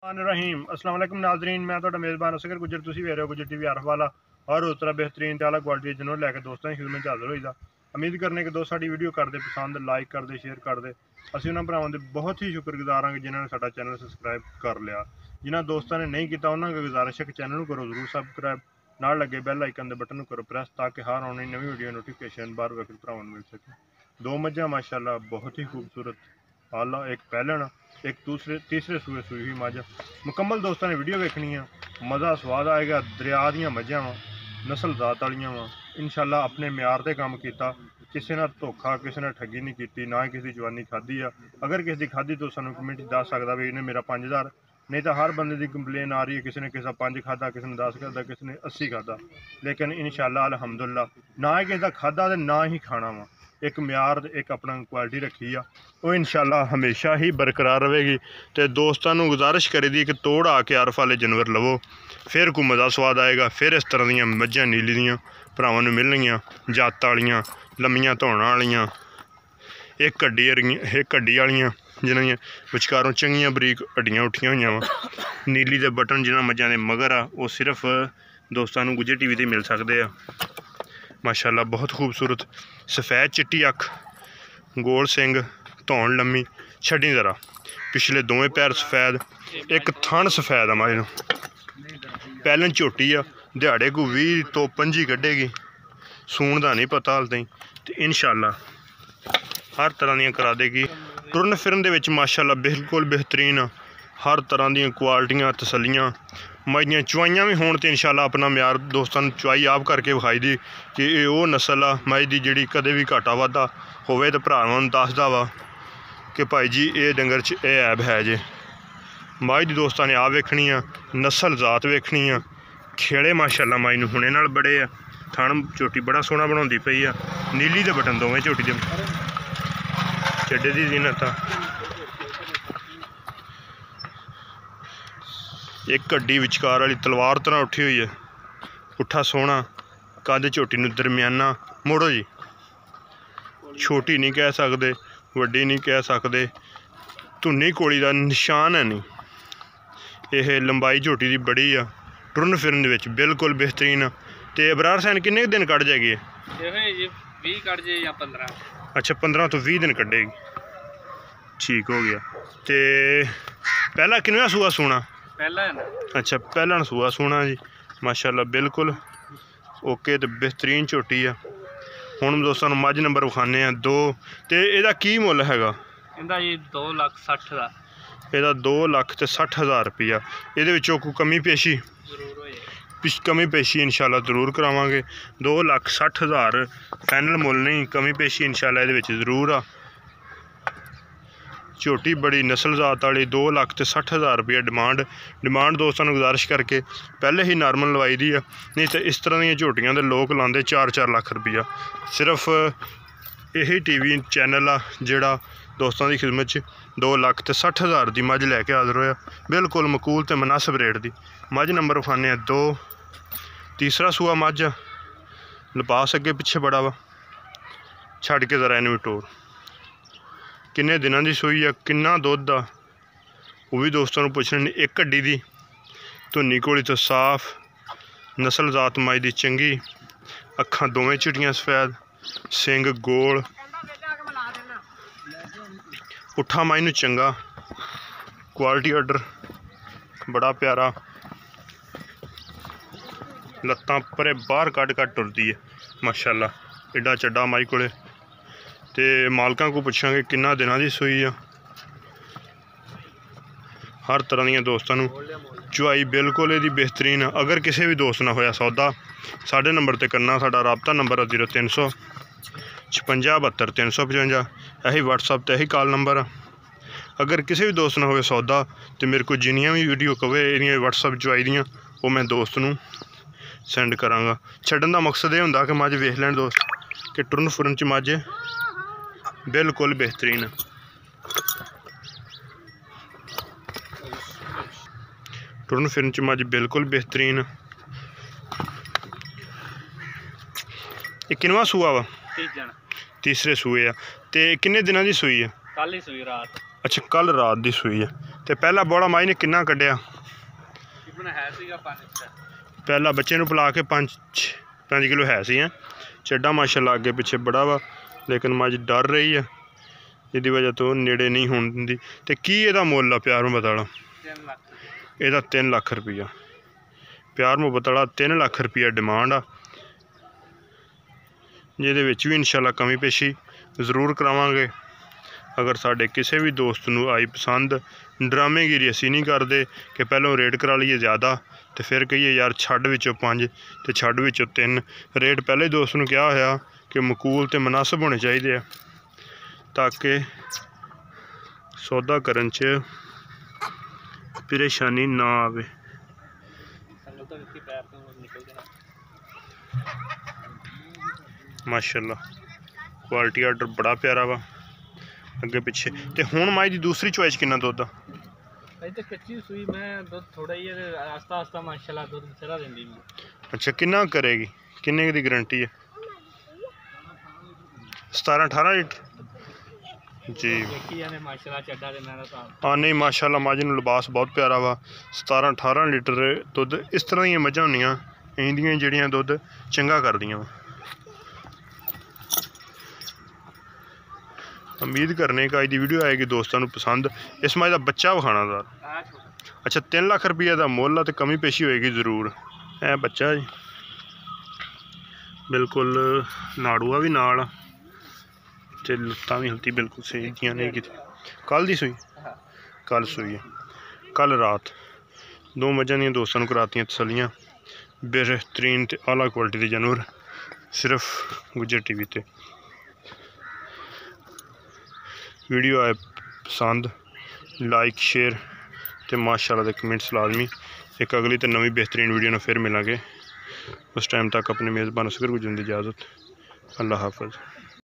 रहीम अस्सलाम वालेकुम नाजरीन, मैं ਤੁਹਾਡਾ ਮੇਜ਼ਬਾਨ असगर गुजर ਤੁਸੀਂ ਵੇਖ ਰਹੇ ਹੋ गुजर टीवी आरफ वाला और उस तरह बेहतरीन ते आला क्वालिटी जनों लैके दोस्तों की खिदमत हाजिर होईदा। उम्मीद करने कि दोस्त साडी वीडियो करते पसंद लाइक करते शेयर करते ਅਸੀਂ ਉਹਨਾਂ ਭਰਾਵਾਂ ਦੇ ਬਹੁਤ ਹੀ ਸ਼ੁਕਰਗੁਜ਼ਾਰ ਹਾਂ ਜਿਨ੍ਹਾਂ ਨੇ ਸਾਡਾ ਚੈਨਲ ਸਬਸਕ੍ਰਾਈਬ ਕਰ ਲਿਆ। ਜਿਨ੍ਹਾਂ ਦੋਸਤਾਂ ਨੇ ਨਹੀਂ ਕੀਤਾ ਉਹਨਾਂ ਨੂੰ ਗੁਜ਼ਾਰਿਸ਼ ਹੈ ਕਿ ਚੈਨਲ ਨੂੰ ਕਰੋ ਜ਼ਰੂਰ ਸਬਸਕ੍ਰਾਈਬ, ਨਾਲ ਲੱਗੇ ਬੈਲ ਆਈਕਨ ਦੇ ਬਟਨ ਨੂੰ ਕਰੋ ਪ੍ਰੈਸ ਤਾਂ ਕਿ ਹਰ ਆਉਣ ਵਾਲੀ ਨਵੀਂ ਵੀਡੀਓ नोटिफिकेशन बार वक्त भरावां ਨੂੰ मिल सके। दो मझां माशाअल्लाह बहुत ही खूबसूरत आला, एक पहलन एक तीसरे सूए सूई हुई मझ मुकम्मल। दोस्तों ने वीडियो देखनी है, मज़ा स्वाद आएगा। दरिया दियां मझां वा, नस्ल जात वालियां वा, इंशाअल्लाह अपने म्यार ते काम कीता, किसी ने धोखा किसी ने ठगी नहीं की, ना ही किसी जवानी खाधी आ। अगर किसी की खाधी तो सानू कमेंट दस सकता भी इन्हें मेरा 5000, नहीं तो हर बंदे की कंप्लेन आ रही है किसी ने किसी 5 खाधा, किसी ने 10 खाधा, किसी ने 80 खाधा। लेकिन इंशाअल्लाह अल्हम्दुलिल्लाह ना ही किसी का खाधा तो ना ही खाना वा, एक म्यार एक अपना क्वालिटी रखी आ, वो इंशाअल्लाह हमेशा ही बरकरार रहेगी। तो दोस्तों को गुजारिश करी दी कि तोड़ आके आरफ वाले जानवर लवो, फिर कोई मज़ा स्वाद आएगा। फिर इस तरह दियां मझां नीली दियां भरावां नूं मिलणगियां, जात वालियां लम्मियां धौणां वालियां, एक हड्डी वालियां जिन्हां दियां विचकारों चंगियां बरीक हड्डियां उठियां होईयां वा। नीली दे बटन जिन्हां मझां दे मगर आ वो सिर्फ दोस्तों को गुजर टीवी ते मिल सकते हैं। माशाअल्लाह बहुत खूबसूरत सफ़ैद चिट्टी अख, गोल सिंग, धौन लम्मी छड्डी जरा, पिछले दोवें पैर सफ़ैद, एक थन सफ़ैद आ माए नूं। पैलन झोटी आ, दिहाड़े को 20 तो 25 कड्ढेगी, सूण दा नहीं पता हाल ताईं। ते इंशाअल्लाह हर तरह दियां करा देगी। टुरन फिरन दे विच माशाअल्लाह बिल्कुल बेहतरीन, हर तरह दियां क्वालिटियां तसलियां। मझ दियां चुआइयां भी होण ते इंशाअल्लाह अपना म्यार दोस्तों चुआई आप करके विखाई दी कि ये वो नस्ल आ मझ दी जिहड़ी कदे भी घाटा वाधा होवे तो भरावां नूं दसदा वा कि भाई जी ये डंगर च ये ऐब है जे। मझ दी दोस्तों ने आप वेखनी आ, नस्ल जात वेखनी आ, खेड़े माशाअल्लाह मझ नूं हुणे नाल बड़े आ, थण झोटी बड़ा सोहना बनाउंदी पई आ। नीली दे बटन दोवें झोटी दे चड्डे दी जीनत आ। एक हड्डी विचकार वाली तलवार तरह उठी हुई है, पुट्ठा सोहना कद झोटी नूं दरमियाना। मोड़ो जी, छोटी नहीं कह सकते, वड्डी नहीं कह सकते, धुन्नी कोड़ी का निशान है नहीं। यह लंबाई झोटी की बड़ी आ, टुरन फिरन दे विच बिल्कुल बेहतरीन। तो अबरार सैन किन्ने दिन कढ़ जाएगी? 20 कढ़ जाए या 15। अच्छा 15 तो 20 दिन कढ़ेगी, ठीक हो गया। तो पहला किनवा सूआ सूना? पहला है ना। अच्छा पहला सूआ सूना जी, माशाअल्लाह बिल्कुल ओके। तो बेहतरीन झोटी आ। हुण दोस्तों मझ नंबर विखाने 2। तो इहदा की मुल हैगा? इहदा जी 2,60,000 दा। इहदा 2,60,000 रुपया। इहदे विचों कोई कमी पेशी? जरूर होए। कमी पेशी इंशाअल्लाह जरूर करावांगे। 2,60,000 फाइनल मुल नहीं, कमी पेशी इंशाअल्लाह इहदे विच जरूर आ। झोटी बड़ी नस्ल जात वाली, 2,60,000 रुपया डिमांड दोस्तों को गुजारिश करके पहले ही नॉर्मल लवाई दी है। नहीं तो इस तरह दी झोटियां दे लोग लाते 4-4 लाख रुपया। सिर्फ यही टीवी चैनल आ जिहड़ा दोस्तों की खिदमत 2,60,000 की मझ लैके हाजिर होया, बिल्कुल मकूल तो मुनासिब रेट की। मझ नंबर विखाने 2। तीसरा सूआ मझ, लपास अगे पिछे बड़ा वा, छड़ के जरा इनू टोर। किन्ने दिनां दी सूई है, किन्ना दुध आ वो भी दोस्तों को पुछने। एक हड्डी दी, धुन्नी कोली तो साफ, नस्ल जात मझ दी चंगी, अखां दोवें चिट्टियां सफेद, सिंग गोल, पुट्ठा मझ नूं चंगा, क्वालिटी ऑर्डर बड़ा प्यारा, लत्तां परे बाहर कट टुरदी है माशाअल्लाह। एडा चड्डा मझ कोले। तो मालकां को पुछांगे किन्ना दिनां दी सूई आ। हर तरह दियां दोस्तों चुआई बिल्कुल यदी बेहतरीन। अगर किसी भी दोस्त ना होया सौदा, साढ़े नंबर पर करना। साडा राबता नंबर 0300 56 72 355, यही WhatsApp ते यही कॉल नंबर आ। अगर किसी भी दोस्त ना हो सौदा तो मेरे को जिन्नियां भी वीडियो कवे इहदियां WhatsApp चुआई दियां वो मैं दोस्त नूं सेंड करांगा। छड्डन दा मकसद ये हुंदा कि मझ वेख लैण दोस्त कि टुरन फुरन च मझ बिल्कुल बेहतरीन। टुरन फिरन च मझ बिल्कुल बेहतरीन। ये किनवा सूआ वा? तीसरे सूए आ। ते किन्ने दिनां दी सूई है? कल ही सूई रात। अच्छा कल रात दी सूई है। ਤੇ ਪਹਿਲਾ ਬੋੜਾ ਮਾਈ ਨੇ ਕਿੰਨਾ ਕੱਢਿਆ? ਤਕਰੀਬਨ ਹੈ ਸੀਗਾ 5 ਪਹਿਲਾ ਬੱਚੇ ਨੂੰ ਪਿਲਾ ਕੇ 5 ਕਿਲੋ ਹੈ ਸੀ। ਚੱਡਾ ਮਾਸ਼ਾਅੱਲਾ ਅੱਗੇ ਪਿੱਛੇ ਬੜਾ ਵਾ, ਲੇਕਿਨ ਮੱਝ ਡਰ ਰਹੀ ਆ ਜਿਹਦੀ ਵਜ੍ਹਾ ਤੋਂ ਨੇੜੇ ਨਹੀਂ ਹੋਣ ਦਿੰਦੀ। ਤੇ ਕੀ ਇਹਦਾ ਮੁੱਲ ਆ ਪਿਆਰ ਮੁਹੱਬਤ ਵਾਲਾ? 3 ਲੱਖ। ਇਹਦਾ 3 ਲੱਖ ਰੁਪਈਆ ਪਿਆਰ ਮੁਹੱਬਤ ਵਾਲਾ 3 ਲੱਖ ਰੁਪਈਆ ਡਿਮਾਂਡ ਆ, ਜਿਹਦੇ ਵਿੱਚ ਵੀ ਇਨਸ਼ਾਅੱਲਾ ਕਮੀ ਪੇਸ਼ੀ ਜ਼ਰੂਰ ਕਰਾਵਾਂਗੇ। अगर साढ़े किसी भी दोस्त नूं आई पसंद, ड्रामेगिरी असीं नहीं करते कि पहलों रेट करा लीए ज़्यादा तो फिर कहिए यार छड्ड विचों 5 तो छड्ड विचों 3। रेट पहले ही दोस्त नूं कहा होया कि मकूल तो मुनासिब होने चाहिए ताकि सौदा करन च परेशानी ना आवे। माशाअल्लाह क्वालिटी आर्डर बड़ा प्यारा वा अगे पिछे। ते हुण माई दी दूसरी चॉइस किन्ना दुध आ? अजे तो कच्ची सूई मैं दुध थोड़ा ही है, आस्ता आस्ता माशाल्लाह दुध बथेरा देंदी। अच्छा किन्ना करेगी, किन्ने दी गारंटी है? 17-18 लीटर जी। माशाल्लाह चड्डा दे मेरा साहब। हाँ नहीं माशाल्लाह मझ नूं लिबास बहुत प्यारा वा। 17-18 लीटर दुध इस तरह दी मझां होंदियां इंदियां जिहड़ियां दुध चंगा करदियां वा। उम्मीद करने का अज की वीडियो आएगी दोस्तों को पसंद। इस मझ का बच्चा विखाना था। अच्छा 3 लाख रुपये का मुल है तो कमी पेशी होएगी जरूर। है बच्चा जी बिल्कुल नाड़ूआ भी नाल ते लत्तां भी हल्ती बिल्कुल सही दियां नहीं की। कल दी सूई? कल सूई है, कल रात 2 मझां दियां दोस्तों को करातियां तसलियां। बेहतरीन ते आला क्वालिटी के जानवर सिर्फ गुज्जर टीवी ते। वीडियो आए पसंद लाइक शेयर तो माशाल्लाह दे कमेंट्स लाजमी। एक अगली तो नवी बेहतरीन वीडियो में फिर मिलांगे। उस टाइम तक अपने मेज़बान असगर गुजरन की इजाज़त। अल्लाह हाफ़िज़।